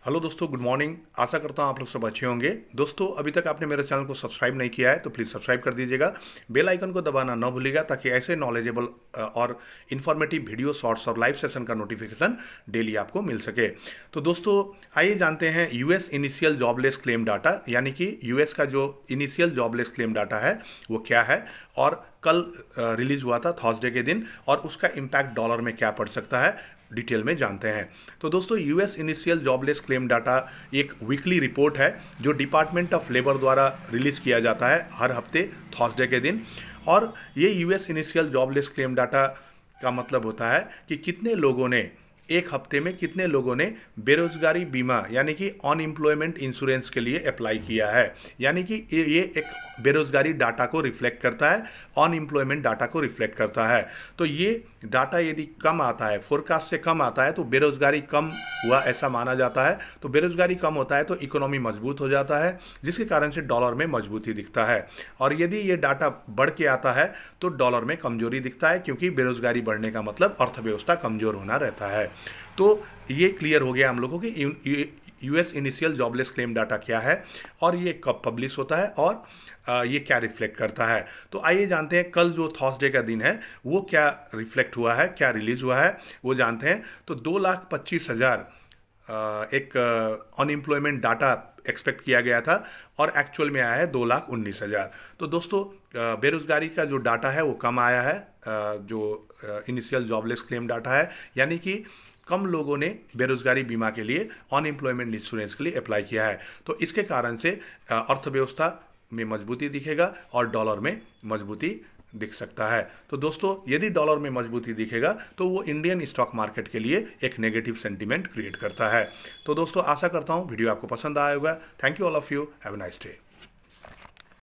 Hello दोस्तों, good morning. आशा करता हूँ आप लोग सब अच्छे होंगे। दोस्तों, अभी तक आपने मेरे चैनल को सब्सक्राइब नहीं किया है तो प्लीज़ सब्सक्राइब कर दीजिएगा। बेल आइकन को दबाना न भूलिएगा ताकि ऐसे नॉलेजेबल और इन्फॉर्मेटिव वीडियो शॉर्ट्स और लाइव सेशन का नोटिफिकेशन डेली आपको मिल सके। तो दोस्तों, आइए जानते हैं US initial jobless claim data, यानी कि यूएस का जो इनिशियल जॉबलेस क्लेम डाटा है वो क्या है और कल रिलीज हुआ था थर्सडे के दिन, और उसका इम्पैक्ट डॉलर में क्या पड़ सकता है डिटेल में जानते हैं। तो दोस्तों, US initial jobless claim data एक वीकली रिपोर्ट है जो डिपार्टमेंट ऑफ लेबर द्वारा रिलीज किया जाता है हर हफ्ते थर्सडे के दिन। और ये US initial jobless claim data का मतलब होता है कि कितने लोगों ने एक हफ्ते में कितने लोगों ने बेरोजगारी बीमा यानी कि अनएम्प्लॉयमेंट इंश्योरेंस के लिए अप्लाई किया है। यानी कि ये एक बेरोजगारी डाटा को रिफ्लेक्ट करता है, अनएम्प्लॉयमेंट डाटा को रिफ्लेक्ट करता है। तो ये डाटा यदि कम आता है, फोरकास्ट से कम आता है, तो बेरोजगारी कम हुआ ऐसा माना जाता है। तो बेरोजगारी कम होता है तो इकोनॉमी मजबूत हो जाता है, जिसके कारण से डॉलर में मजबूती दिखता है। और यदि ये डाटा बढ़ के आता है तो डॉलर में कमजोरी दिखता है, क्योंकि बेरोजगारी बढ़ने का मतलब अर्थव्यवस्था कमजोर होना रहता है। तो ये क्लियर हो गया हम लोगों की US initial jobless claim data क्या है और ये कब पब्लिश होता है और ये क्या रिफ्लेक्ट करता है। तो आइए जानते हैं कल जो थर्सडे का दिन है वो क्या रिफ्लेक्ट हुआ है, क्या रिलीज हुआ है वो जानते हैं। तो 2,25,000 एक अनएम्प्लॉयमेंट डाटा एक्सपेक्ट किया गया था और एक्चुअल में आया है 2,19,000। तो दोस्तों, बेरोजगारी का जो डाटा है वो कम आया है, जो इनिशियल जॉबलेस क्लेम डाटा है, यानी कि कम लोगों ने बेरोजगारी बीमा के लिए अनएम्प्लॉयमेंट इंश्योरेंस के लिए अप्लाई किया है। तो इसके कारण से अर्थव्यवस्था में मजबूती दिखेगा और डॉलर में मजबूती दिख सकता है। तो दोस्तों, यदि डॉलर में मजबूती दिखेगा तो वो इंडियन स्टॉक मार्केट के लिए एक नेगेटिव सेंटीमेंट क्रिएट करता है। तो दोस्तों, आशा करता हूँ वीडियो आपको पसंद आया होगा। Thank you all of you, have a nice day.